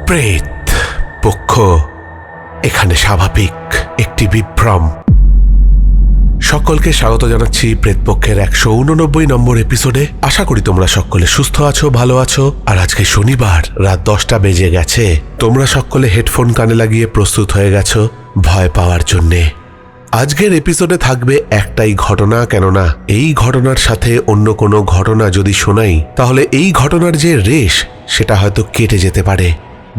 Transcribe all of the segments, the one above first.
প্রেত পক্ষ এখানে স্বাভাবিক একটি বিভ্রম। সকলকে স্বাগত জানাচ্ছি প্রেতপক্ষের 189 নম্বর এপিসোডে। আশা করি তোমরা সকলে সুস্থ আছো, ভালো আছো। আর আজকে শনিবার রাত 10টা বেজে গেছে। তোমরা সকলে হেডফোন কানে লাগিয়ে প্রস্তুত হয়ে গেছো ভয় পাওয়ার জন্যে। আজকের এপিসোডে থাকবে একটাই ঘটনা, কেননা এই ঘটনার সাথে অন্য কোনো ঘটনা যদি শোনাই তাহলে এই ঘটনার যে রেশ সেটা হয়তো কেটে যেতে পারে।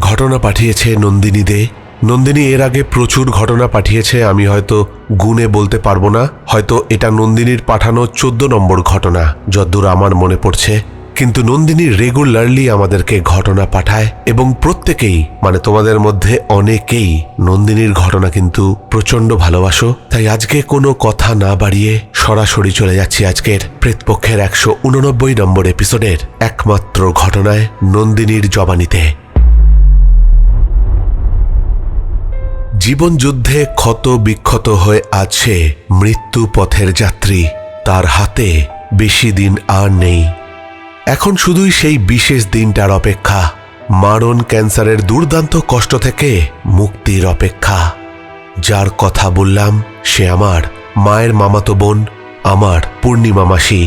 ঘটনা পাঠিয়েছে নন্দিনী দে। নন্দিনী এর আগে প্রচুর ঘটনা পাঠিয়েছে, আমি হয়তো গুণে বলতে পারবো না। হয়তো এটা নন্দিনীর পাঠানো 14 নম্বর ঘটনা যদ্দূর আমার মনে পড়ছে। কিন্তু নন্দিনী রেগুলারলি আমাদেরকে ঘটনা পাঠায় এবং প্রত্যেকেই, মানে তোমাদের মধ্যে অনেকেই নন্দিনীর ঘটনা কিন্তু প্রচন্ড ভালোবাসো। তাই আজকে কোনো কথা না বাড়িয়ে সরাসরি চলে যাচ্ছি আজকের প্রেতপক্ষের 189 নম্বর এপিসোডের একমাত্র ঘটনায়, নন্দিনীর জবানিতে। জীবন যুদ্ধে ক্ষত বিক্ষত হয়ে আছে মৃত্যু পথের যাত্রী। তার হাতে বেশি দিন আর নেই। এখন শুধুই সেই বিশেষ দিনটার অপেক্ষা, মারণ ক্যান্সারের দুর্দান্ত কষ্ট থেকে মুক্তির অপেক্ষা। যার কথা বললাম সে আমার মায়ের মামাতো বোন, আমার পূর্ণিমা মাসি।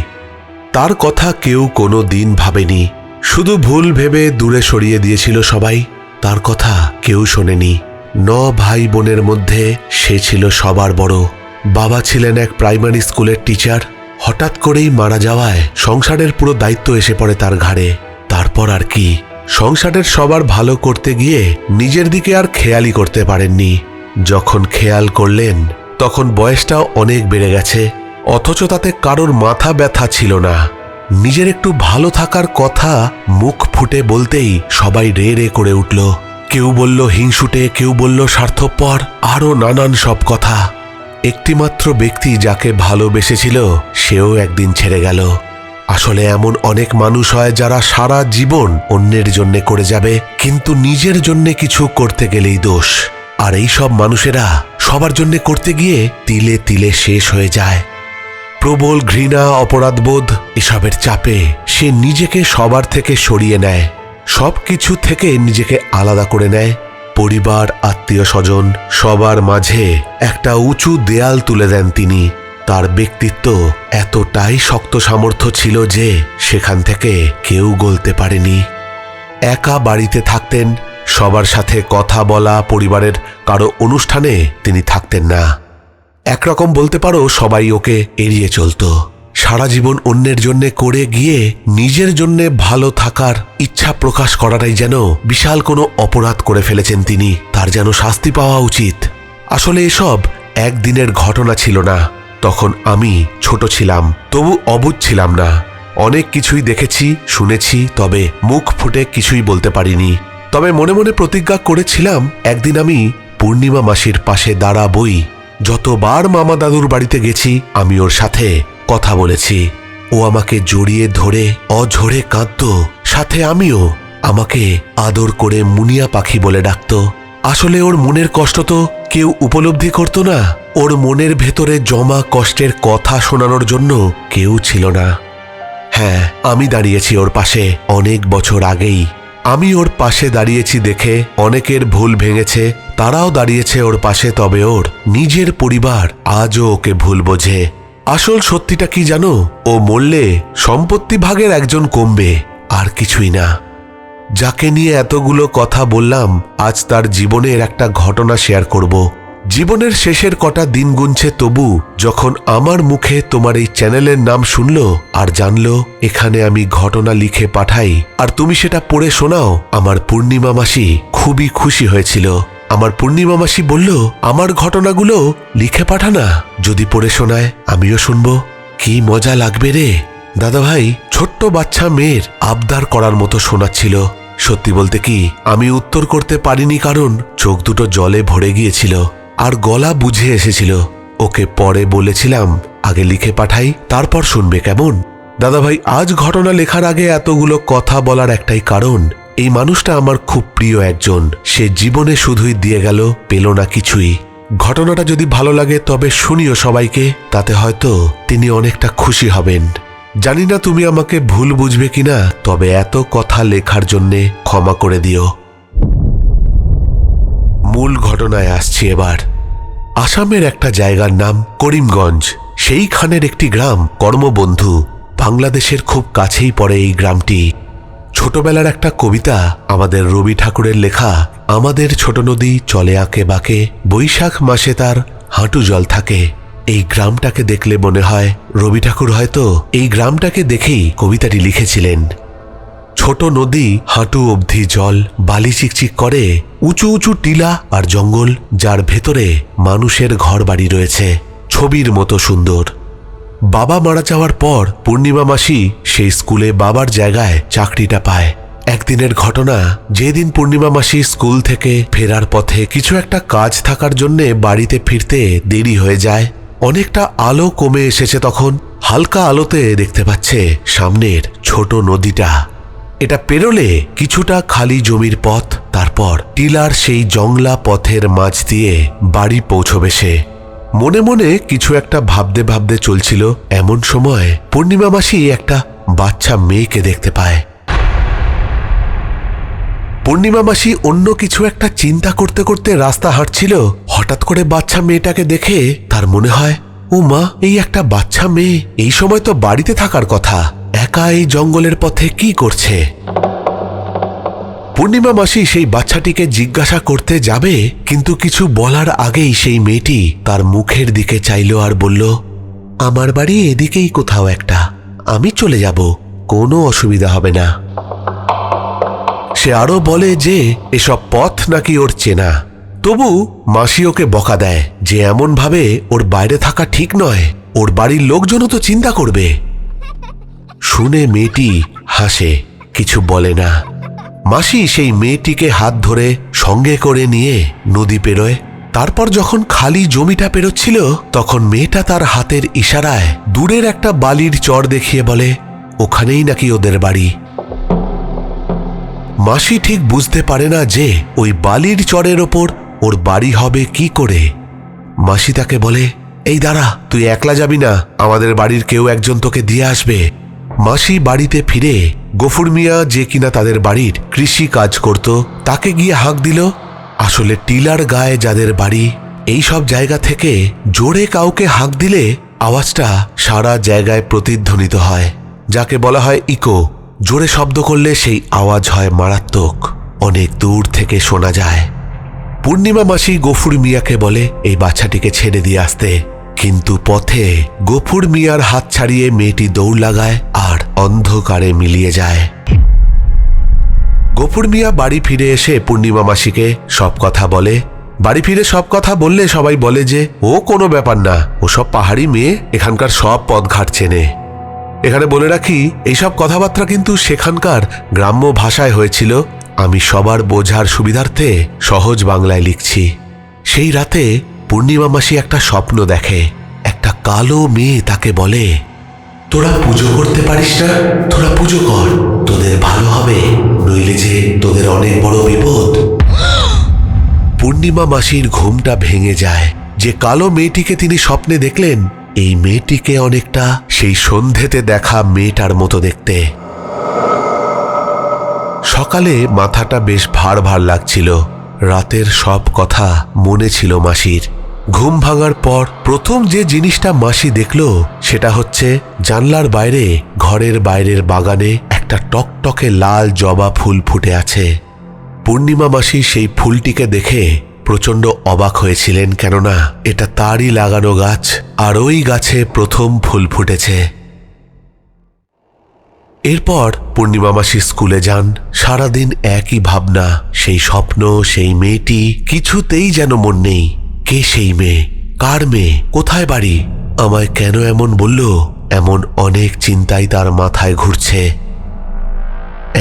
তার কথা কেউ কোনো দিন ভাবেনি, শুধু ভুল ভেবে দূরে সরিয়ে দিয়েছিল সবাই। তার কথা কেউ শোনেনি। 9 ভাই বোনের মধ্যে সে ছিল সবার বড়। বাবা ছিলেন এক প্রাইমারি স্কুলের টিচার। হঠাৎ করেই মারা যাওয়ায় সংসারের পুরো দায়িত্ব এসে পড়ে তার ঘাড়ে। তারপর আর কি, সংসারের সবার ভালো করতে গিয়ে নিজের দিকে আর খেয়ালই করতে পারেননি। যখন খেয়াল করলেন তখন বয়সটাও অনেক বেড়ে গেছে, অথচ তাতে কারোর মাথা ব্যথা ছিল না। নিজের একটু ভালো থাকার কথা মুখ ফুটে বলতেই সবাই রে রে করে উঠল। কেউ বলল হিংসুটে, কেউ বলল স্বার্থপর, আরও নানান সব কথা। একটিমাত্র ব্যক্তি যাকে ভালোবেসেছিল সেও একদিন ছেড়ে গেল। আসলে এমন অনেক মানুষ হয় যারা সারা জীবন অন্যের জন্য করে যাবে, কিন্তু নিজের জন্য কিছু করতে গেলেই দোষ। আর এই সব মানুষেরা সবার জন্য করতে গিয়ে তিলে তিলে শেষ হয়ে যায়। প্রবল ঘৃণা, অপরাধবোধ এসবের চাপে সে নিজেকে সবার থেকে সরিয়ে নেয়, সব কিছু থেকে নিজেকে আলাদা করে নেয়। পরিবার, আত্মীয় স্বজন সবার মাঝে একটা উঁচু দেয়াল তুলে দেন তিনি। তার ব্যক্তিত্ব এতটাই শক্ত সামর্থ্য ছিল যে সেখান থেকে কেউ গলতে পারেনি। একা বাড়িতে থাকতেন, সবার সাথে কথা বলা, পরিবারের কারো অনুষ্ঠানে তিনি থাকতেন না। একরকম বলতে পারো সবাই ওকে এড়িয়ে চলত। সারা জীবন অন্যের জন্য করে গিয়ে নিজের জন্য ভালো থাকার ইচ্ছা প্রকাশ করাটাই যেন বিশাল কোনো অপরাধ করে ফেলেছেন তিনি। তার যেন শাস্তি পাওয়া উচিত। আসলে এসব একদিনের ঘটনা ছিল না। তখন আমি ছোট ছিলাম, তবু অবুঝ ছিলাম না। অনেক কিছুই দেখেছি, শুনেছি, তবে মুখ ফুটে কিছুই বলতে পারিনি। তবে মনে মনে প্রতিজ্ঞা করেছিলাম একদিন আমি পূর্ণিমা মাসির পাশে দাঁড়াবই। যতবার মামা দাদুর বাড়িতে গেছি আমি ওর সাথে কথা বলেছি। ও আমাকে জড়িয়ে ধরে অঝরে কাঁদত, সাথে আমিও। আমাকে আদর করে মুনিয়া পাখি বলে ডাকত। আসলে ওর মনের কষ্ট তো কেউ উপলব্ধি করত না। ওর মনের ভেতরে জমা কষ্টের কথা শোনানোর জন্য কেউ ছিল না। হ্যাঁ, আমি দাঁড়িয়েছি ওর পাশে অনেক বছর আগেই। আমি ওর পাশে দাঁড়িয়েছি দেখে অনেকের ভুল ভেঙেছে, তারাও দাঁড়িয়েছে ওর পাশে। তবে ওর নিজের পরিবার আজও ওকে ভুল বোঝে। আসল সত্যিটা কি জানো? ও মরলে সম্পত্তি ভাগের একজন কমবে, আর কিছুই না। যাকে নিয়ে এতগুলো কথা বললাম, আজ তার জীবনের একটা ঘটনা শেয়ার করব। জীবনের শেষের কটা দিন গুনছে, তবু যখন আমার মুখে তোমার এই চ্যানেলের নাম শুনলো আর জানলো এখানে আমি ঘটনা লিখে পাঠাই আর তুমি সেটা পড়ে শোনাও, আমার পূর্ণিমা মাসি খুবই খুশি হয়েছিল। আমার পূর্ণিমা মাসি বলল, আমার ঘটনাগুলো লিখে পাঠানা, যদি পড়ে শোনায় আমিও শুনবো। কি মজা লাগবে রে দাদা ভাই। ছোট্ট বাচ্চা মেয়ের আবদার করার মতো শোনাচ্ছিল। সত্যি বলতে কি, আমি উত্তর করতে পারিনি, কারণ চোখ দুটো জলে ভরে গিয়েছিল আর গলা বুঝে এসেছিল। ওকে পরে বলেছিলাম আগে লিখে পাঠাই, তারপর শুনবে, কেমন? দাদাভাই, আজ ঘটনা লেখার আগে এতগুলো কথা বলার একটাই কারণ, এই মানুষটা আমার খুব প্রিয় একজন। সে জীবনে শুধুই দিয়ে গেল, পেল না কিছুই। ঘটনাটা যদি ভালো লাগে তবে শুনিও সবাইকে, তাতে হয়তো তিনি অনেকটা খুশি হবেন। জানি না তুমি আমাকে ভুল বুঝবে কিনা, তবে এত কথা লেখার জন্যে ক্ষমা করে দিও। মূল ঘটনায় আসছি এবার। আসামের একটা জায়গার নাম করিমগঞ্জ। সেইখানের একটি গ্রাম কর্মবন্ধু। বাংলাদেশের খুব কাছেই পড়ে এই গ্রামটি। ছোটবেলার একটা কবিতা আমাদের রবি ঠাকুরের লেখা, আমাদের ছোট নদী চলে আঁকে বাঁকে, বৈশাখ মাসে তার হাঁটু জল থাকে। এই গ্রামটাকে দেখলে মনে হয় রবি ঠাকুর হয়তো এই গ্রামটাকে দেখেই কবিতাটি লিখেছিলেন। ছোট নদী, হাঁটু অবধি জল, বালি চিকচিক করে, উঁচু উঁচু টিলা আর জঙ্গল, যার ভেতরে মানুষের ঘর বাড়ি রয়েছে, ছবির মতো সুন্দর। বাবা মারা যাওয়ার পর পূর্ণিমা মাসি সেই স্কুলে বাবার জায়গায় চাকরিটা পায়। একদিনের ঘটনা, যেদিন পূর্ণিমা মাসি স্কুল থেকে ফেরার পথে কিছু একটা কাজ থাকার জন্যে বাড়িতে ফিরতে দেরি হয়ে যায়। অনেকটা আলো কমে এসেছে তখন। হালকা আলোতে দেখতে পাচ্ছে সামনের ছোট নদীটা। এটা পেরোলে কিছুটা খালি জমির পথ, তারপর টিলার সেই জংলা পথের মাঝ দিয়ে বাড়ি পৌঁছবে সে। মনে মনে কিছু একটা ভাবতে ভাবতে চলছিল, এমন সময় পূর্ণিমা মাসি একটা বাচ্চা মেয়েকে দেখতে পায়। পূর্ণিমা মাসি অন্য কিছু একটা চিন্তা করতে করতে রাস্তা হাঁটছিল। হঠাৎ করে বাচ্চা মেয়েটাকে দেখে তার মনে হয়, ও মা, এই একটা বাচ্চা মেয়ে এই সময় তো বাড়িতে থাকার কথা, একা এই জঙ্গলের পথে কি করছে? পূর্ণিমা মাসি সেই বাচ্চাটিকে জিজ্ঞাসা করতে যাবে, কিন্তু কিছু বলার আগেই সেই মেয়েটি তার মুখের দিকে চাইল আর বলল, আমার বাড়ি এদিকেই কোথাও একটা, আমি চলে যাব, কোনো অসুবিধা হবে না। সে আরো বলে যে এসব পথ নাকি ওর চেনা। তবু মাসি ওকে বকা দেয় যে এমন ভাবে ওর বাইরে থাকা ঠিক নয়, ওর বাড়ির লোকজনও তো চিন্তা করবে। শুনে মেয়েটি হাসে, কিছু বলে না। মাসি সেই মেয়েটিকে হাত ধরে সঙ্গে করে নিয়ে নদী পেরোয়। তারপর যখন খালি জমিটা পেরোচ্ছিল তখন মেয়েটা তার হাতের ইশারায় দূরের একটা বালির চর দেখিয়ে বলে, ওখানেই নাকি ওদের বাড়ি। মাসি ঠিক বুঝতে পারে না যে ওই বালির চরের ওপর ওর বাড়ি হবে কি করে। মাসি তাকে বলে, এই দাঁড়া, তুই একলা যাবি না, আমাদের বাড়ির কেউ একজন তোকে দিয়ে আসবে। মাসি বাড়িতে ফিরে গফুর মিয়া, যে কিনা তাদের বাড়ির কৃষি কাজ করত, তাকে গিয়ে হাঁক দিল। আসলে টিলার গায়ে যাদের বাড়ি, এই সব জায়গা থেকে জোরে কাউকে হাঁক দিলে আওয়াজটা সারা জায়গায় প্রতিধ্বনিত হয়, যাকে বলা হয় ইকো। জোরে শব্দ করলে সেই আওয়াজ হয় মারাত্মক, অনেক দূর থেকে শোনা যায়। পূর্ণিমা মাসি গফুর মিয়াকে বলে এই বাচ্চাটিকে ছেড়ে দিয়ে আসতে, কিন্তু পথে গফুর মিয়ার হাত ছাড়িয়ে মেয়েটি দৌড় লাগায় আর অন্ধকারে মিলিয়ে যায়। গফুর মিয়া বাড়ি ফিরে এসে পূর্ণিমা মাসিকে সব কথা বলে। বাড়ি ফিরে সব কথা বললে সবাই বলে যে ও কোনো ব্যাপার না, ও সব পাহাড়ি মেয়ে, এখানকার সব পথঘাট চেনে। এখানে বলে রাখি, এইসব কথাবার্তা কিন্তু সেখানকার গ্রাম্য ভাষায় হয়েছিল। আমি সবার বোঝার সুবিধার্থে সহজ বাংলায় লিখছি। সেই রাতে পূর্ণিমা মাসি একটা স্বপ্ন দেখে। একটা কালো মেয়ে তাকে বলে, তোরা পুজো করতে পারিস না, তোরা পুজো কর, তোদের ভালো হবে, নইলে যে তোদের অনেক বড় বিপদ। পূর্ণিমা মাসির ঘুমটা ভেঙে যায়। যে কালো মেয়েটিকে তিনি স্বপ্নে দেখলেন, এই মেয়েটিকে অনেকটা সেই সন্ধেতে দেখা মেয়েটার মতো দেখতে। সকালে মাথাটা বেশ ভার ভার লাগছিল। রাতের সব কথা মনে ছিল মাসির। ঘুম ভাঙার পর প্রথম যে জিনিসটা মাসি দেখল সেটা হচ্ছে জানলার বাইরে ঘরের বাইরের বাগানে একটা টকটকে লাল জবা ফুল ফুটে আছে। পূর্ণিমা মাসি সেই ফুলটিকে দেখে প্রচণ্ড অবাক হয়েছিলেন, কেননা এটা তারই লাগানো গাছ, আর ওই গাছে প্রথম ফুল ফুটেছে। এরপর পূর্ণিমা মাসি স্কুলে যান। সারাদিন একই ভাবনা, সেই স্বপ্ন, সেই মেয়েটি, কিছুতেই যেন মন নেই। কে সেই মেয়ে, কার মেয়ে, কোথায় বাড়ি, আমায় কেন এমন বলল, এমন অনেক চিন্তাই তার মাথায় ঘুরছে।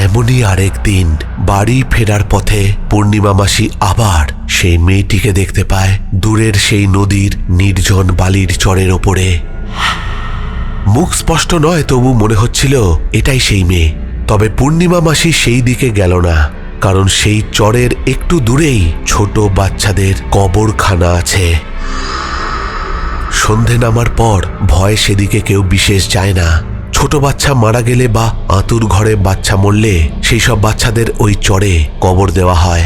এমনই আরেক দিন বাড়ি ফেরার পথে পূর্ণিমা মাসি আবার সেই মেয়েটিকে দেখতে পায় দূরের সেই নদীর নির্জন বালির চরের ওপরে। মুখ স্পষ্ট নয়, তবু মনে হচ্ছিল এটাই সেই মেয়ে। তবে পূর্ণিমা মাসি সেই দিকে গেল না, কারণ সেই চরের একটু দূরেই ছোট বাচ্চাদের কবরখানা আছে। সন্ধে নামার পর ভয় সেদিকে কেউ বিশেষ যায় না। ছোট বাচ্চা মারা গেলে বা আঁতুর ঘরে বাচ্চা মরলে সেই সব বাচ্চাদের ওই চরে কবর দেওয়া হয়।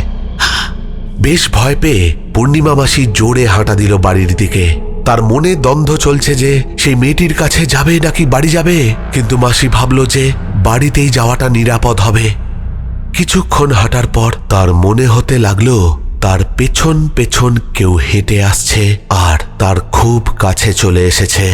বেশ ভয় পেয়ে পূর্ণিমা মাসি জোরে হাঁটা দিল বাড়ির দিকে। তার মনে দ্বন্দ্ব চলছে যে সেই মেয়েটির কাছে যাবে নাকি বাড়ি যাবে, কিন্তু মাসি ভাবল যে বাড়িতেই যাওয়াটা নিরাপদ হবে। কিছুক্ষণ হাঁটার পর তার মনে হতে লাগলো তার পেছন পেছন কেউ হেঁটে আসছে আর তার খুব কাছে চলে এসেছে।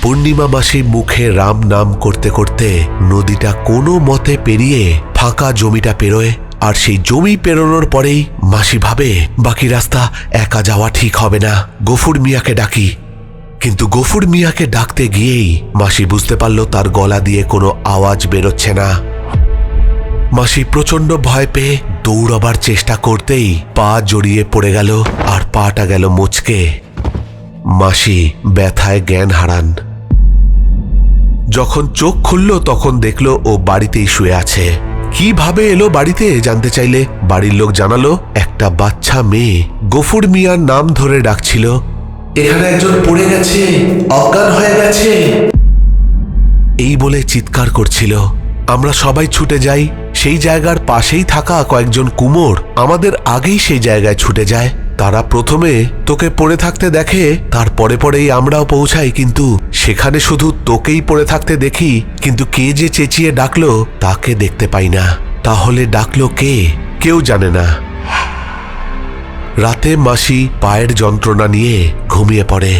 পূর্ণিমা মাসি মুখে রাম নাম করতে করতে নদীটা কোনো মতে পেরিয়ে ফাঁকা জমিটা পেরোয়। আর সেই জমি পেরোনোর পরেই মাসি ভাবে বাকি রাস্তা একা যাওয়া ঠিক হবে না, গফুর মিয়াকে ডাকি। কিন্তু গফুর মিয়াকে ডাকতে গিয়েই মাসি বুঝতে পারল তার গলা দিয়ে কোনো আওয়াজ বেরোচ্ছে না। মাসি প্রচন্ড ভয় পেয়ে দৌড়াবার চেষ্টা করতেই পা জড়িয়ে পড়ে গেল আর পাটা গেল মুচকে। মাসি ব্যথায় জ্ঞান হারান। যখন চোখ খুলল তখন দেখল ও বাড়িতেই শুয়ে আছে। কিভাবে এলো বাড়িতে জানতে চাইলে বাড়ির লোক জানালো একটা বাচ্চা মেয়ে গফুর মিয়ার নাম ধরে ডাকছিল, এখানে একজন পড়ে গেছে, অজ্ঞান হয়ে গেছে, এই বলে চিৎকার করছিল। আমরা সবাই ছুটে যাই। সেই জায়গার পাশেই থাকা কয়েকজন কুমোর আমাদের আগেই সেই জায়গায় ছুটে যায়। তারা প্রথমে তোকে পড়ে থাকতে দেখে, তার পরে পরেই আমরাও পৌঁছাই, কিন্তু সেখানে শুধু তোকেই পড়ে থাকতে দেখি, কিন্তু কে যে চেঁচিয়ে ডাকলো তাকে দেখতে পাই না। তাহলে ডাকলো কে? কেউ জানে না। রাতে মাসি পায়ের যন্ত্রণা নিয়ে ঘুমিয়ে পড়ে,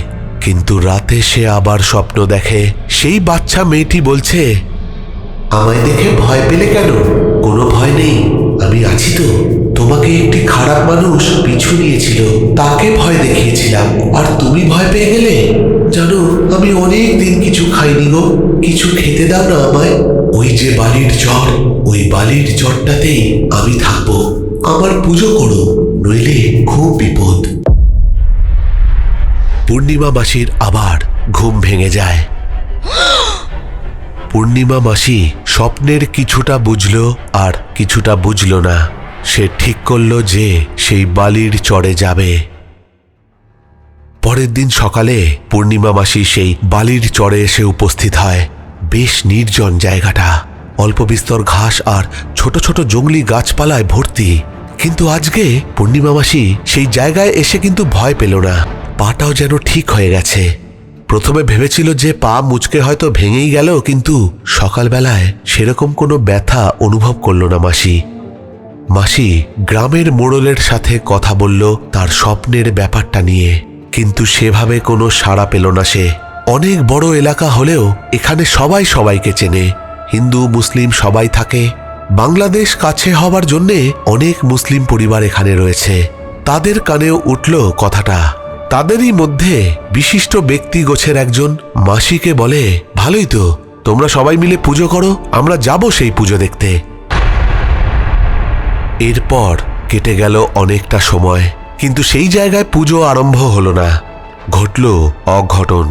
কিন্তু রাতে সে আবার স্বপ্ন দেখে। সেই বাচ্চা মেয়েটি বলছে, আমায় দেখে ভয় পেলে কেন? কোনো ভয় নেই, আমি আছি তো। তোমাকে একটি খারাপ মানুষ পিছু নিয়েছিল, তাকে ভয় দেখিয়েছিলাম আর তুমি ভয় পেয়ে গেলে। জানো, আমি অনেক দিন কিছু খাইনি গো, কিছু খেতে দাও না আমায়। ওই যে বালির চর, ওই বালির চরটাতেই আমি থাকবো। আমার পুজো করো, নইলে খুব বিপদ। পূর্ণিমা মাসির আবার ঘুম ভেঙে যায়। পূর্ণিমা মাসি স্বপ্নের কিছুটা বুঝল আর কিছুটা বুঝল না। সে ঠিক করল যে সেই বালির চরে যাবে। পরের দিন সকালে পূর্ণিমা মাসি সেই বালির চরে এসে উপস্থিত হয়। বেশ নির্জন জায়গাটা, অল্প বিস্তর ঘাস আর ছোট ছোট জংলি গাছপালায় ভর্তি। কিন্তু আজকে পূর্ণিমা মাসি সেই জায়গায় এসে কিন্তু ভয় পেল না। পাটাও যেন ঠিক হয়ে গেছে। প্রথমে ভেবেছিল যে পা মুচকে হয়তো ভেঙেই গেল, কিন্তু সকালবেলায় সেরকম কোনো ব্যথা অনুভব করল না মাসি। মাসি গ্রামের মোড়লের সাথে কথা বলল তার স্বপ্নের ব্যাপারটা নিয়ে, কিন্তু সেভাবে কোনো সাড়া পেল না সে। অনেক বড় এলাকা হলেও এখানে সবাই সবাইকে চেনে, হিন্দু মুসলিম সবাই থাকে। বাংলাদেশ কাছে হবার জন্যে অনেক মুসলিম পরিবার এখানে রয়েছে। তাদের কানেও উঠল কথাটা। তাদেরই মধ্যে বিশিষ্ট ব্যক্তি গোছের একজন মাসিকে বলে, ভালোই তো, তোমরা সবাই মিলে পুজো করো, আমরা যাব সেই পুজো দেখতে। এরপর কেটে গেল অনেকটা সময়, কিন্তু সেই জায়গায় পুজো আরম্ভ হলো না। ঘটল অঘটন।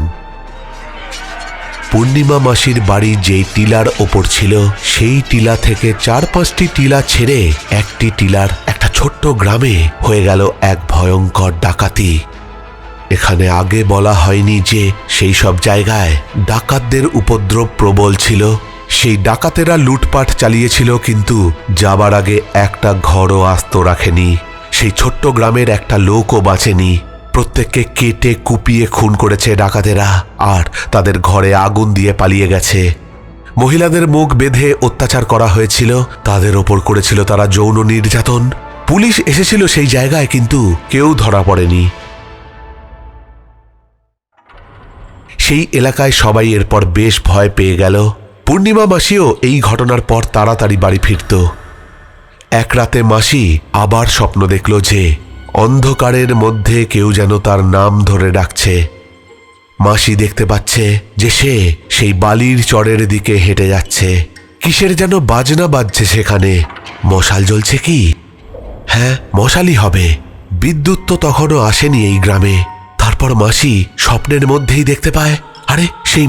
পূর্ণিমা মাসির বাড়ি যেই টিলার ওপর ছিল, সেই টিলা থেকে 4-5টি টিলা ছেড়ে একটি টিলার একটা ছোট্ট গ্রামে হয়ে গেল এক ভয়ঙ্কর ডাকাতি। এখানে আগে বলা হয়নি যে সেই সব জায়গায় ডাকাতদের উপদ্রব প্রবল ছিল। সেই ডাকাতেরা লুটপাট চালিয়েছিল, কিন্তু যাবার আগে একটা ঘরও আস্ত রাখেনি। সেই ছোট্ট গ্রামের একটা লোকও বাঁচেনি। প্রত্যেককে কেটে কুপিয়ে খুন করেছে ডাকাতেরা, আর তাদের ঘরে আগুন দিয়ে পালিয়ে গেছে। মহিলাদের মুখ বেঁধে অত্যাচার করা হয়েছিল, তাদের ওপর করেছিল তারা যৌন নির্যাতন। পুলিশ এসেছিল সেই জায়গায়, কিন্তু কেউ ধরা পড়েনি। সেই এলাকায় সবাই এরপর বেশ ভয় পেয়ে গেল। পূর্ণিমা মাসিও এই ঘটনার পর তাড়াতাড়ি বাড়ি ফিরত। এক রাতে মাসি আবার স্বপ্ন দেখল যে অন্ধকারের মধ্যে কেউ যেন তার নাম ধরে ডাকছে। মাসি দেখতে পাচ্ছে যে সে সেই বালির চরের দিকে হেঁটে যাচ্ছে। কিসের যেন বাজনা বাজছে সেখানে। মশাল জ্বলছে কি? হ্যাঁ, মশালই হবে। বিদ্যুৎ তো তখনও আসেনি এই গ্রামে। তারপর মাসি স্বপ্নের মধ্যেই দেখতে পায়, আরে সেই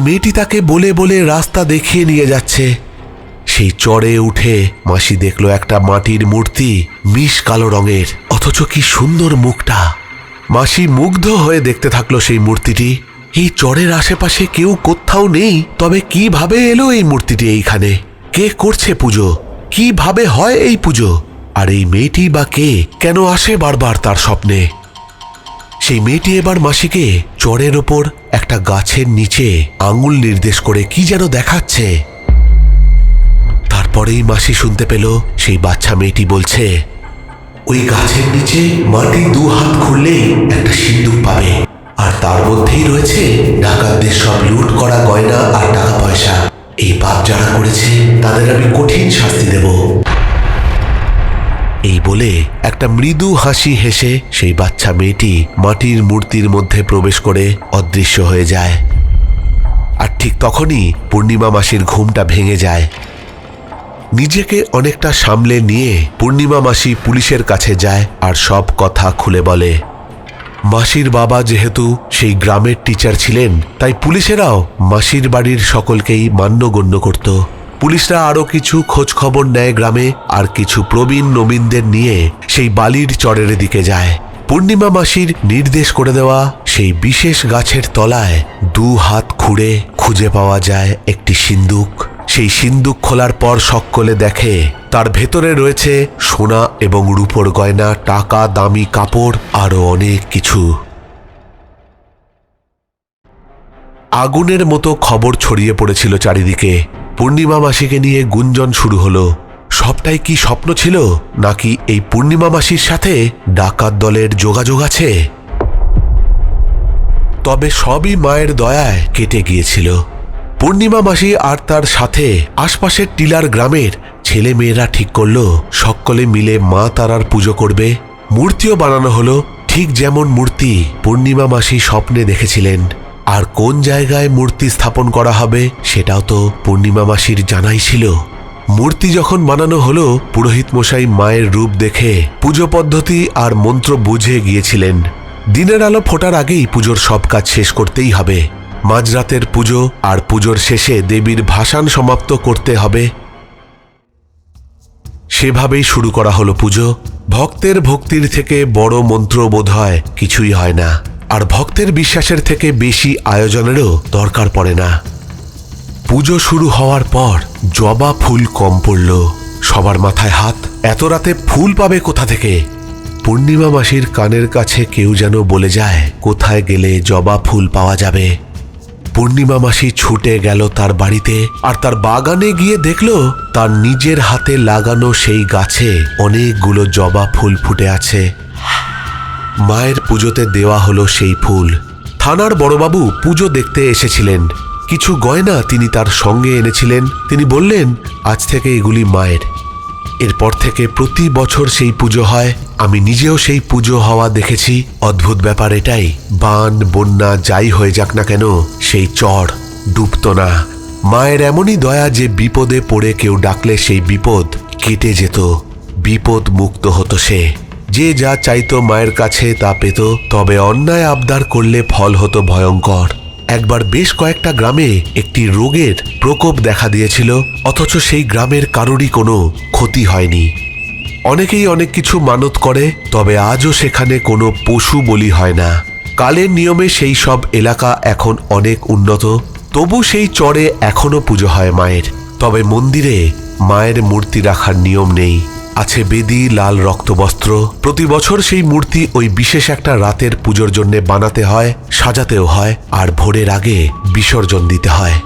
মেয়েটি তাকে বলে বলে রাস্তা দেখিয়ে নিয়ে যাচ্ছে। সেই চরে উঠে মাসি দেখলো একটা মাটির মূর্তি, মিশ কালো রঙের, অথচ কি সুন্দর মুখটা। মাসি মুগ্ধ হয়ে দেখতে থাকলো সেই মূর্তিটি। এই চরের আশেপাশে কেউ কোথাও নেই, তবে কিভাবে এলো এই মূর্তিটি এইখানে? কে করছে পুজো? কিভাবে হয় এই পুজো? আর এই মেয়েটি বা কে, কেন আসে বারবার তার স্বপ্নে? সেই মেয়েটি এবার মাসিকে চরের ওপর একটা গাছের নিচে আঙুল নির্দেশ করে কি যেন দেখাচ্ছে। তারপরেই মাসি শুনতে পেল সেই বাচ্চা মেয়েটি বলছে, ওই গাছের নিচে মাটি 2 হাত খুললেই একটা সিন্দুক পাবে, আর তার মধ্যেই রয়েছে ডাকাতদের সব লুট করা গয়না আর টাকা পয়সা। এই পাপ যারা করেছে তাদের আমি কঠিন শাস্তি দেব। এই বলে একটা মৃদু হাসি হেসে সেই বাচ্চা মেয়েটি মাটির মূর্তির মধ্যে প্রবেশ করে অদৃশ্য হয়ে যায়। আর ঠিক তখনই পূর্ণিমা মাসির ঘুমটা ভেঙে যায়। নিজেকে অনেকটা সামলে নিয়ে পূর্ণিমা মাসি পুলিশের কাছে যায় আর সব কথা খুলে বলে। মাসির বাবা যেহেতু সেই গ্রামের টিচার ছিলেন, তাই পুলিশেরাও মাসির বাড়ির সকলকেই মান্যগণ্য করত। পুলিশরা আরও কিছু খোঁজ খবর নেয় গ্রামে, আর কিছু প্রবীণ নবীনদের নিয়ে সেই বালির চরের দিকে যায়। পূর্ণিমা মাসির নির্দেশ করে দেওয়া সেই বিশেষ গাছের তলায় 2 হাত খুঁড়ে খুঁজে পাওয়া যায় একটি সিন্দুক। সেই সিন্দুক খোলার পর সকলে দেখে তার ভেতরে রয়েছে সোনা এবং রূপোর গয়না, টাকা, দামি কাপড়, আরও অনেক কিছু। আগুনের মতো খবর ছড়িয়ে পড়েছিল চারিদিকে। পূর্ণিমা মাসিকে নিয়ে গুঞ্জন শুরু হলো। সবটাই কি স্বপ্ন ছিল, নাকি এই পূর্ণিমা মাসির সাথে ডাকাত দলের যোগাযোগ আছে? তবে সবই মায়ের দয়ায় কেটে গিয়েছিল। পূর্ণিমা মাসি আর তার সাথে আশপাশের টিলার গ্রামের ছেলে মেয়েরা ঠিক করলো সকলে মিলে মা তারার পুজো করবে। মূর্তিও বানানো হলো, ঠিক যেমন মূর্তি পূর্ণিমা মাসি স্বপ্নে দেখেছিলেন। আর কোন জায়গায় মূর্তি স্থাপন করা হবে সেটাও তো পূর্ণিমা মাসির জানাই ছিল। মূর্তি যখন বানানো হলো, পুরোহিত মশাই মায়ের রূপ দেখে পুজো পদ্ধতি আর মন্ত্র বুঝে গিয়েছিলেন। দিনের আলো ফোটার আগেই পুজোর সব কাজ শেষ করতেই হবে। মাঝরাতের পুজো আর পুজোর শেষে দেবীর ভাসান সমাপ্ত করতে হবে। সেভাবেই শুরু করা হলো পুজো। ভক্তের ভক্তির থেকে বড় মন্ত্র বোধহয় কিছুই হয় না, আর ভক্তের বিশ্বাসের থেকে বেশি আয়োজনেরও দরকার পড়ে না। পুজো শুরু হওয়ার পর জবা ফুল কম পড়ল। সবার মাথায় হাত, এত রাতে ফুল পাবে কোথা থেকে? পূর্ণিমা মাসির কানের কাছে কেউ যেন বলে যায় কোথায় গেলে জবা ফুল পাওয়া যাবে। পূর্ণিমা মাসি ছুটে গেল তার বাড়িতে, আর তার বাগানে গিয়ে দেখল তার নিজের হাতে লাগানো সেই গাছে অনেকগুলো জবা ফুল ফুটে আছে। মায়ের পুজোতে দেওয়া হলো সেই ফুল। থানার বড়বাবু পুজো দেখতে এসেছিলেন। কিছু গয়না তিনি তার সঙ্গে এনেছিলেন। তিনি বললেন, আজ থেকে এগুলি মায়ের। এরপর থেকে প্রতি বছর সেই পুজো হয়। আমি নিজেও সেই পুজো হওয়া দেখেছি। অদ্ভুত ব্যাপার এটাই, বান বন্যা যাই হয়ে যাক না কেন, সেই চর ডুবত না। মায়ের এমনই দয়া যে বিপদে পড়ে কেউ ডাকলে সেই বিপদ কেটে যেত, বিপদ মুক্ত হতো সে। যে যা চাইতো মায়ের কাছে তা পেত, তবে অন্যায় আবদার করলে ফল হতো ভয়ঙ্কর। একবার বেশ কয়েকটা গ্রামে একটি রোগের প্রকোপ দেখা দিয়েছিল, অথচ সেই গ্রামের কারোরই কোনো ক্ষতি হয়নি। অনেকেই অনেক কিছু মানত করে, তবে আজও সেখানে কোনো পশু বলি হয় না। কালের নিয়মে সেই সব এলাকা এখন অনেক উন্নত, তবু সেই চরে এখনো পুজো হয় মায়ের। তবে মন্দিরে মায়ের মূর্তি রাখার নিয়ম নেই। আছে বেদি, লাল রক্তবস্ত্র। প্রতি বছর সেই মূর্তি ওই বিশেষ একটা রাতের পুজোর জন্য বানাতে হয়, সাজাতেও হয়, আর ভোরের আগে বিসর্জন দিতে হয়।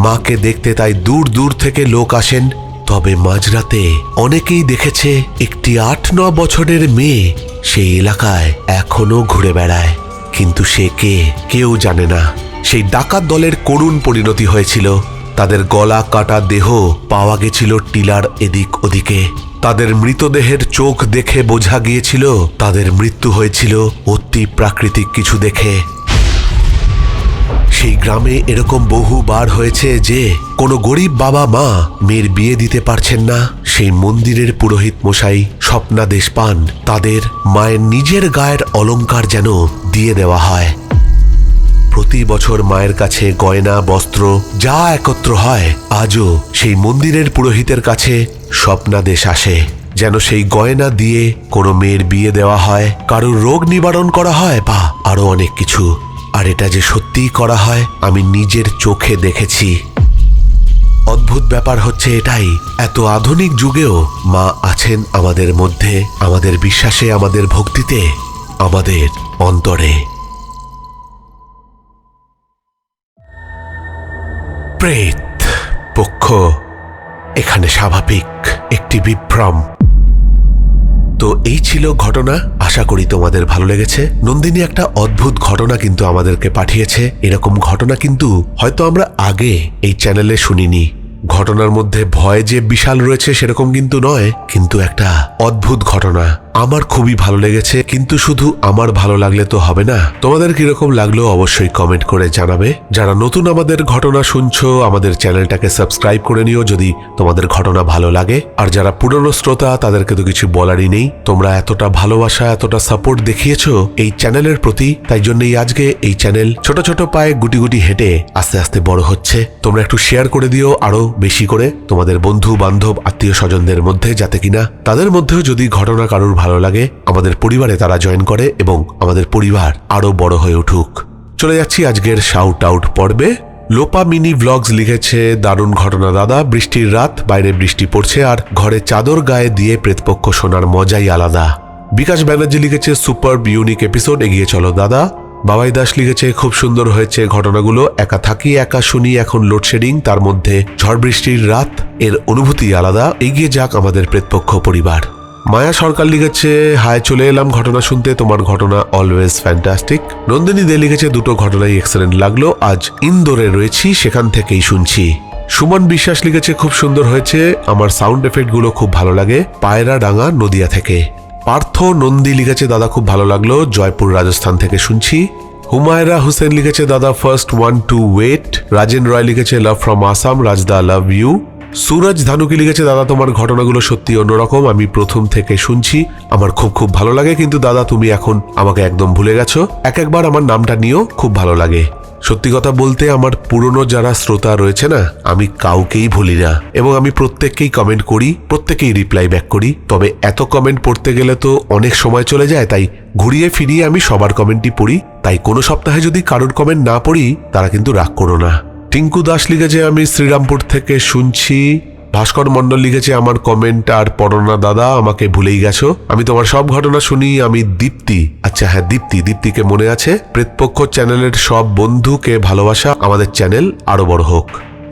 মাকে দেখতে তাই দূর দূর থেকে লোক আসেন। তবে মাঝরাতে অনেকেই দেখেছে একটি 8-9 বছরের মেয়ে সেই এলাকায় এখনো ঘুরে বেড়ায়, কিন্তু সে কে কেউ জানে না। সেই ডাকাত দলের করুণ পরিণতি হয়েছিল। তাদের গলা কাটা দেহ পাওয়া গেছিল টিলার এদিক ওদিকে। তাদের মৃতদেহের চোখ দেখে বোঝা গিয়েছিল তাদের মৃত্যু হয়েছিল অতি প্রাকৃতিক কিছু দেখে। সেই গ্রামে এরকম বহুবার হয়েছে যে কোনো গরিব বাবা মা মেয়ের বিয়ে দিতে পারছেন না, সেই মন্দিরের পুরোহিত মশাই স্বপ্নাদেশ পান তাদের মায়ের নিজের গায়ের অলংকার যেন দিয়ে দেওয়া হয়। প্রতি বছর মায়ের কাছে গয়না বস্ত্র যা একত্র হয়, আজও সেই মন্দিরের পুরোহিতের কাছে স্বপ্নাদেশ আসে যেন সেই গয়না দিয়ে কোনো মেয়ের বিয়ে দেওয়া হয়, কারোর রোগ নিবারণ করা হয়, বা আরো অনেক কিছু। আর এটা যে সত্যিই করা হয় আমি নিজের চোখে দেখেছি। অদ্ভুত ব্যাপার হচ্ছে এটাই, এত আধুনিক যুগেও মা আছেন আমাদের মধ্যে, আমাদের বিশ্বাসে, আমাদের ভক্তিতে, আমাদের অন্তরে। প্রেত পক্ষ এখানে স্বাভাবিক একটি বিভ্রম। তো এই ছিল ঘটনা, আশা করি তোমাদের ভালো লেগেছে। নন্দিনী একটা অদ্ভুত ঘটনা কিন্তু আমাদেরকে পাঠিয়েছে। এরকম ঘটনা কিন্তু হয়তো আমরা আগে এই চ্যানেলে শুনিনি। ঘটনার মধ্যে ভয় যে বিশাল রয়েছে সেরকম কিন্তু নয়, কিন্তু একটা অদ্ভুত ঘটনা। আমার খুবই ভালো লেগেছে, কিন্তু শুধু আমার ভালো লাগলে তো হবে না, তোমাদের কিরকম লাগলো অবশ্যই কমেন্ট করে জানাবে। যারা নতুন আমাদের ঘটনা শুনছো, আমাদের চ্যানেলটাকে সাবস্ক্রাইব করে নিও যদি তোমাদের ঘটনা ভালো লাগে। আর যারা পুরনো শ্রোতা তাদেরকে তো কিছু বলারই নেই, তোমরা এতটা ভালোবাসা, এতটা সাপোর্ট দেখিয়েছো এই চ্যানেলের প্রতি, তাই জন্যই আজকে এই চ্যানেল ছোট ছোট পায়ে গুটি গুটি হেঁটে আস্তে আস্তে বড় হচ্ছে। তোমরা একটু শেয়ার করে দিও আরো বেশি করে তোমাদের বন্ধু বান্ধব আত্মীয় স্বজনদের মধ্যে, যাতে কিনা তাদের মধ্যেও যদি ঘটনা কারোর ভালো লাগে আমাদের পরিবারে তারা জয়েন করে এবং আমাদের পরিবার আরো বড় হয়ে উঠুক। চলে যাচ্ছি আজকের শাউট আউট পর্বে। লোপা মিনি ব্লগস লিখেছে, দারুণ ঘটনা দাদা, বৃষ্টির রাত, বাইরে বৃষ্টি পড়ছে আর ঘরে চাদর গায়ে দিয়ে প্রেতপক্ষ শোনার মজাই আলাদা। বিকাশ ব্যানার্জি লিখেছে, সুপার ইউনিক এপিসোড, এগিয়ে চলো দাদা। বাবাই দাস লিখেছে, খুব সুন্দর হয়েছে ঘটনাগুলো, একা থাকি একা শুনি, এখন লোডশেডিং, তার মধ্যে ঝড় বৃষ্টির রাত, এর অনুভূতি আলাদা, এগিয়ে যাক আমাদের প্রেতপক্ষ পরিবার। মায়া সরকার লিখেছে, হাই, চলে এলাম ঘটনা শুনতে, তোমার ঘটনা অলওয়েজ ফ্যান্টাস্টিক। নন্দিনী দে লিখেছে, দুটো ঘটনাই এক্সেলেন্ট লাগলো, আজ ইন্দোরে রয়েছি, সেখান থেকেই শুনছি। সুমন বিশ্বাস লিখেছে, খুব সুন্দর হয়েছে, আমার সাউন্ড এফেক্টগুলো খুব ভালো লাগে, পায়রা ডাঙ্গা নদিয়া থেকে। পার্থ নন্দী লিখেছে, দাদা খুব ভালো লাগলো, জয়পুর রাজস্থান থেকে শুনছি। হুমায়রা হুসেন লিখেছে, দাদা first one to wait. Rajen Roy লিখেছে, লাভ ফ্রম আসাম, রাজদা লাভ ইউ। সুরজ ধানুকি লিখেছে, দাদা তোমার ঘটনাগুলো সত্যি অন্যরকম, আমি প্রথম থেকে শুনছি, আমার খুব খুব ভালো লাগে, কিন্তু দাদা তুমি এখন আমাকে একদম ভুলে গেছো, একবার আমার নামটা নিও, খুব ভালো লাগে। সত্যি কথা বলতে আমার পুরনো যারা শ্রোতা রয়েছে না, আমি কাউকেই ভুলি না এবং আমি প্রত্যেককেই কমেন্ট করি, প্রত্যেকেই রিপ্লাই ব্যাক করি। তবে এত কমেন্ট পড়তে গেলে তো অনেক সময় চলে যায়, তাই ঘুরিয়ে ফিরিয়ে আমি সবার কমেন্টই পড়ি। তাই কোনো সপ্তাহে যদি কারোর কমেন্ট না পড়ি তারা কিন্তু রাগ করো না। টিঙ্কু দাস লিখেছে, আমি শ্রীরামপুর থেকে শুনছি। ভাস্কর মণ্ডল লিখেছে, আমার কমেন্ট আর পড়ো না দাদা, আমাকে ভুলেই গেছো, আমি তোমার সব ঘটনা শুনি। আমি দীপ্তি, আচ্ছা হ্যাঁ দীপ্তিকে মনে আছে। প্রেতপক্ষ চ্যানেলের সব বন্ধুকে ভালোবাসা, আমাদের চ্যানেল আরো বড় হোক।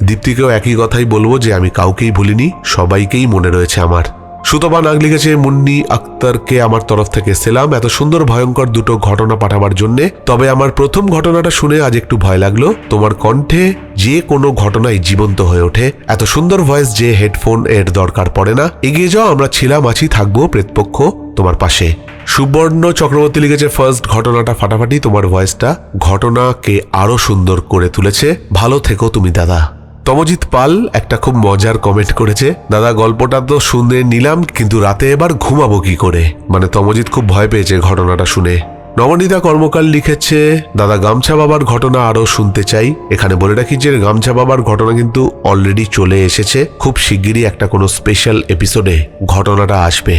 দীপ্তিকেও একই কথাই বলবো যে আমি কাউকেই ভুলিনি, সবাইকেই মনে রয়েছে আমার। সুতবা নাগ লিখেছে, মুন্নি আক্তারকে আমার তরফ থেকে সেলাম, এত সুন্দর ভয়ঙ্কর দুটো ঘটনা পাঠাবার জন্যে। তবে আমার প্রথম ঘটনাটা শুনে আজ একটু ভয় লাগলো, তোমার কণ্ঠে যে কোনো ঘটনাই জীবন্ত হয়ে ওঠে, এত সুন্দর ভয়েস যে হেডফোন এর দরকার পড়ে না। এগিয়ে যাও, আমরা ছিলাম আছি থাকবো প্রেতপক্ষ তোমার পাশে। সুবর্ণ চক্রবর্তী লিখেছে, ফার্স্ট ঘটনাটা ফাটাফাটি, তোমার ভয়েসটা ঘটনাকে আরো সুন্দর করে তুলেছে, ভালো থেকো তুমি দাদা। তমজিৎ পাল একটা খুব মজার কমেন্ট করেছে, দাদা গল্পটা তো শুনে নিলাম, কিন্তু রাতে এবার ঘুমাবো কি করে, মানে তমজিৎ খুব ভয় পেয়েছে ঘটনাটা শুনে। নবনীতা কর্মকার লিখেছে, দাদা গামছা বাবার ঘটনা আরো শুনতে চাই। এখানে বলে রাখি যে গামছা বাবার ঘটনা কিন্তু অলরেডি চলে এসেছে, খুব শিগগিরই একটা কোনো স্পেশাল এপিসোডে ঘটনাটা আসবে।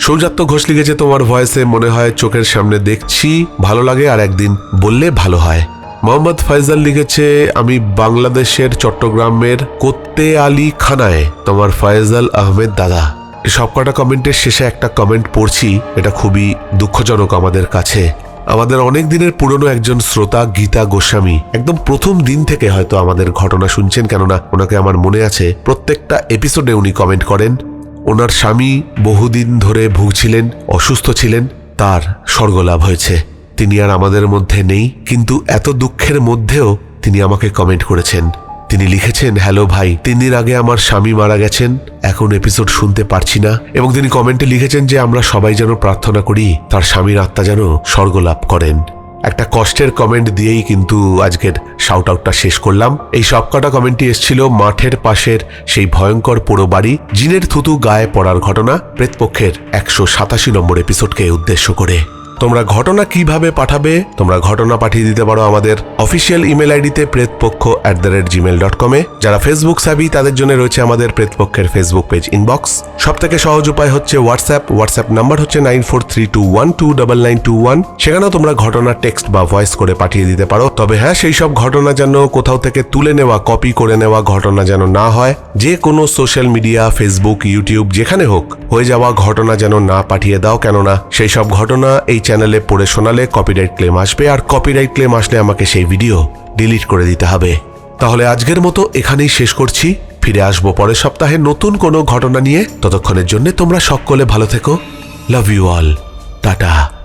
সৌজাত্য ঘোষ লিখেছে, তোমার ভয়েসে মনে হয় চোখের সামনে দেখছি, ভালো লাগে, আর একদিন বললে ভালো হয়। মোহাম্মদ ফয়জাল লিখেছে, আমি বাংলাদেশের চট্টগ্রামের কোত্তে আলী খানায় তোমার ফয়জাল আহমেদ দাদা। সবকটা কমেন্টের শেষে একটা কমেন্ট পড়ছি, এটা খুবই দুঃখজনক আমাদের কাছে। আমাদের অনেক দিনের পুরনো একজন শ্রোতা গীতা গোস্বামী একদম প্রথম দিন থেকে হয়তো আমাদের ঘটনা শুনছেন, কেননা ওনাকে আমার মনে আছে প্রত্যেকটা এপিসোডে উনি কমেন্ট করেন। ওনার স্বামী বহুদিন ধরে ভুগছিলেন, অসুস্থ ছিলেন, তার স্বর্গলাভ হয়েছে, তিনি আর আমাদের মধ্যে নেই, কিন্তু এত দুঃখের মধ্যেও তিনি আমাকে কমেন্ট করেছেন। তিনি লিখেছেন, হ্যালো ভাই, 3 দিন আগে আমার স্বামী মারা গেছেন, এখন এপিসোড শুনতে পারছি না। এবং তিনি কমেন্টে লিখেছেন যে আমরা সবাই যেন প্রার্থনা করি তার স্বামীর আত্মা যেন স্বর্গলাভ করেন। একটা কষ্টের কমেন্ট দিয়েই কিন্তু আজকের শাউট আউটটা শেষ করলাম। এই সবকটা কমেন্টই এসেছিল মাঠের পাশের সেই ভয়ঙ্কর পোড়ো বাড়ি, জিনের থুতু গায়ে পড়ার ঘটনা, প্রেতপক্ষের 187 নম্বর এপিসোডকে উদ্দেশ্য করে। তোমরা ঘটনা কিভাবে পাঠাবে? তোমরা ঘটনা পাঠিয়ে দিতে পারো আমাদের অফিসিয়াল ইমেল আইডিতে pretpokho@gmail.com এ। যারা ফেসবুক সাবি তাদের জন্য রয়েছে আমাদের প্রেতপক্ষের ফেসবুক পেজ ইনবক্স। সব থেকে সহজ উপায় হচ্ছে হোয়াটসঅ্যাপ নাম্বার হচ্ছে 9432129921। সেখানেও তোমরা ঘটনা টেক্সট বা ভয়েস করে পাঠিয়ে দিতে পারো। তবে হ্যাঁ, সেই সব ঘটনা যেন কোথাও থেকে তুলে নেওয়া, কপি করে নেওয়া ঘটনা যেন না হয়। যে কোনো সোশ্যাল মিডিয়া, ফেসবুক, ইউটিউব যেখানে হোক হয়ে যাওয়া ঘটনা যেন না পাঠিয়ে দাও, কেননা সেই সব ঘটনা এই চ্যানেলে পড়ে শোনালে কপিরাইট ক্লেম আসবে, আর কপিরাইট ক্লেম আসলে আমাকে সেই ভিডিও ডিলিট করে দিতে হবে। তাহলে আজকের মতো এখানেই শেষ করছি। ফিরে আসবো পরের সপ্তাহে নতুন কোনো ঘটনা নিয়ে। ততক্ষণের জন্য তোমরা সকলে ভালো থেকো। Love you all. টাটা।